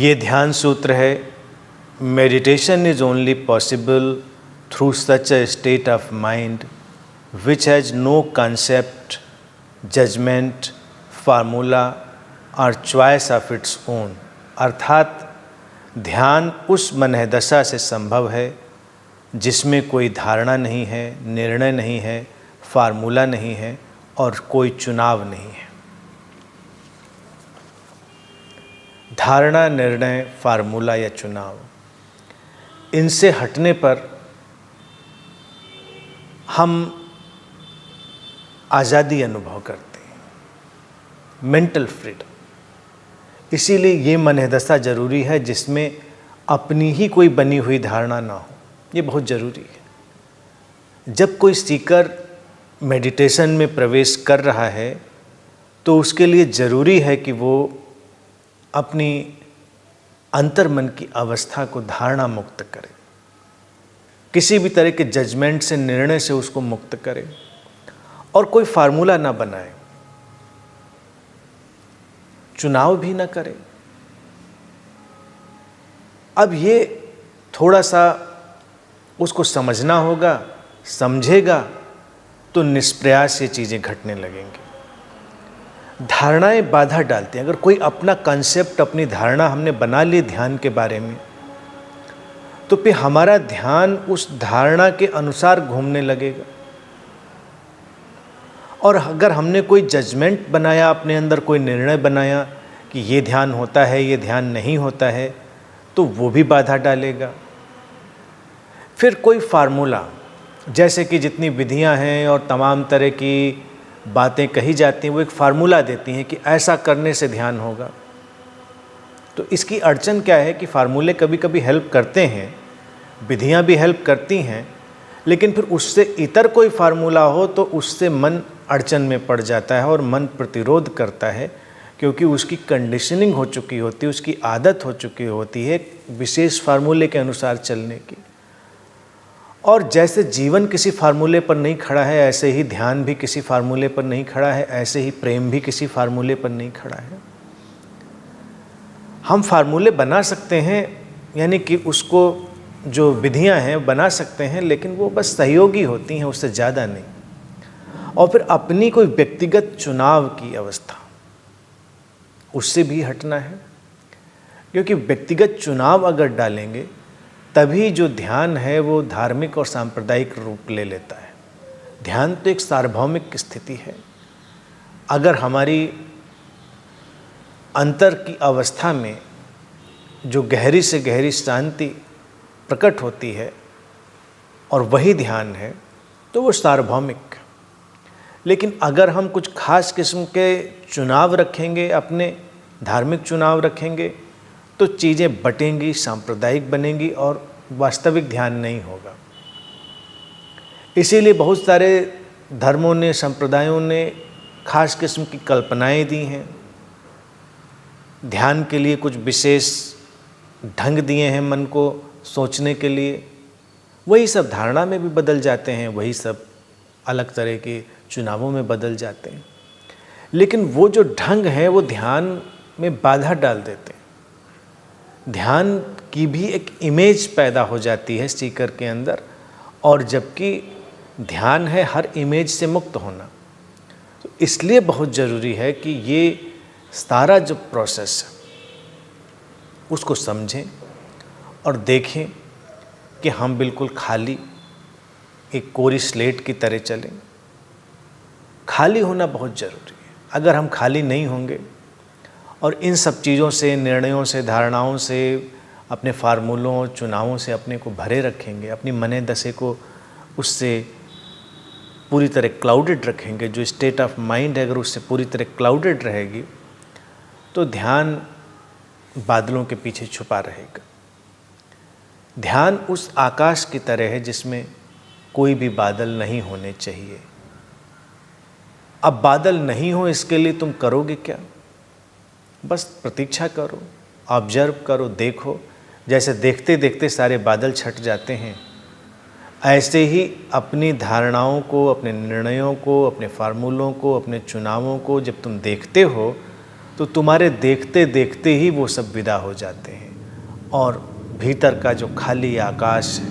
ये ध्यान सूत्र है, meditation is only possible through such a state of mind which has no concept, judgement, formula और choice of its own. अर्थात ध्यान उस मनःदशा से संभव है जिसमें कोई धारणा नहीं है, निर्णय नहीं है, फार्मूला नहीं है और कोई चुनाव नहीं है। धारणा, निर्णय, फार्मूला या चुनाव, इनसे हटने पर हम आज़ादी अनुभव करते हैं, मेंटल फ्रीडम। इसीलिए ये मनःदशा ज़रूरी है जिसमें अपनी ही कोई बनी हुई धारणा ना हो, ये बहुत ज़रूरी है। जब कोई सीकर मेडिटेशन में प्रवेश कर रहा है तो उसके लिए ज़रूरी है कि वो अपनी अंतर्मन की अवस्था को धारणा मुक्त करे, किसी भी तरह के जजमेंट से, निर्णय से उसको मुक्त करे और कोई फार्मूला ना बनाए, चुनाव भी ना करे। अब ये थोड़ा सा उसको समझना होगा, समझेगा तो निष्प्रयास ये चीज़ें घटने लगेंगी। धारणाएं बाधा डालती हैं। अगर कोई अपना कंसेप्ट, अपनी धारणा हमने बना ली ध्यान के बारे में, तो फिर हमारा ध्यान उस धारणा के अनुसार घूमने लगेगा। और अगर हमने कोई जजमेंट बनाया, अपने अंदर कोई निर्णय बनाया कि ये ध्यान होता है, ये ध्यान नहीं होता है, तो वो भी बाधा डालेगा। फिर कोई फार्मूला, जैसे कि जितनी विधियां हैं और तमाम तरह की बातें कही जाती हैं, वो एक फार्मूला देती हैं कि ऐसा करने से ध्यान होगा। तो इसकी अड़चन क्या है कि फार्मूले कभी कभी हेल्प करते हैं, विधियां भी हेल्प करती हैं, लेकिन फिर उससे इतर कोई फार्मूला हो तो उससे मन अड़चन में पड़ जाता है और मन प्रतिरोध करता है, क्योंकि उसकी कंडीशनिंग हो चुकी होती है, उसकी आदत हो चुकी होती है विशेष फार्मूले के अनुसार चलने की। और जैसे जीवन किसी फार्मूले पर नहीं खड़ा है, ऐसे ही ध्यान भी किसी फार्मूले पर नहीं खड़ा है, ऐसे ही प्रेम भी किसी फार्मूले पर नहीं खड़ा है। हम फार्मूले बना सकते हैं, यानी कि उसको जो विधियां हैं बना सकते हैं, लेकिन वो बस सहयोगी होती हैं, उससे ज़्यादा नहीं। और फिर अपनी कोई व्यक्तिगत चुनाव की अवस्था, उससे भी हटना है, क्योंकि व्यक्तिगत चुनाव अगर डालेंगे तभी जो ध्यान है वो धार्मिक और सांप्रदायिक रूप ले लेता है। ध्यान तो एक सार्वभौमिक स्थिति है। अगर हमारी अंतर की अवस्था में जो गहरी से गहरी शांति प्रकट होती है और वही ध्यान है, तो वो सार्वभौमिक। लेकिन अगर हम कुछ खास किस्म के चुनाव रखेंगे, अपने धार्मिक चुनाव रखेंगे, तो चीज़ें बटेंगी, सांप्रदायिक बनेंगी और वास्तविक ध्यान नहीं होगा। इसीलिए बहुत सारे धर्मों ने, संप्रदायों ने खास किस्म की कल्पनाएं दी हैं, ध्यान के लिए कुछ विशेष ढंग दिए हैं मन को सोचने के लिए। वही सब धारणा में भी बदल जाते हैं, वही सब अलग तरह के चुनावों में बदल जाते हैं। लेकिन वो जो ढंग है वो ध्यान में बाधा डाल देते हैं। ध्यान की भी एक इमेज पैदा हो जाती है सीकर के अंदर, और जबकि ध्यान है हर इमेज से मुक्त होना। तो इसलिए बहुत ज़रूरी है कि ये सारा जो प्रोसेस है उसको समझें और देखें कि हम बिल्कुल खाली एक कोरी स्लेट की तरह चलें। खाली होना बहुत ज़रूरी है। अगर हम खाली नहीं होंगे और इन सब चीज़ों से, निर्णयों से, धारणाओं से, अपने फार्मूलों, चुनावों से अपने को भरे रखेंगे, अपनी मनःदशा को उससे पूरी तरह क्लाउडेड रखेंगे, जो स्टेट ऑफ माइंड है अगर उससे पूरी तरह क्लाउडेड रहेगी, तो ध्यान बादलों के पीछे छुपा रहेगा। ध्यान उस आकाश की तरह है जिसमें कोई भी बादल नहीं होने चाहिए। अब बादल नहीं हो, इसके लिए तुम करोगे क्या? बस प्रतीक्षा करो, ऑब्जर्व करो, देखो। जैसे देखते देखते सारे बादल छट जाते हैं, ऐसे ही अपनी धारणाओं को, अपने निर्णयों को, अपने फार्मूलों को, अपने चुनावों को जब तुम देखते हो तो तुम्हारे देखते देखते ही वो सब विदा हो जाते हैं और भीतर का जो खाली आकाश है,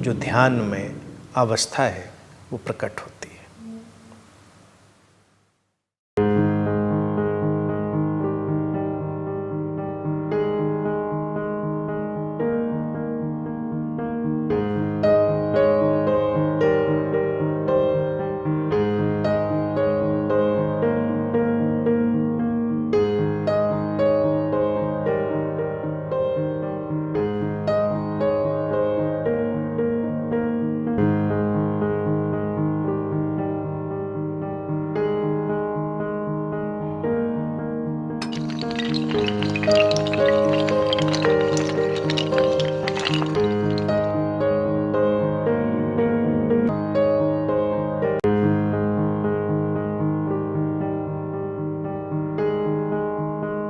जो ध्यान में अवस्था है, वो प्रकट होता है।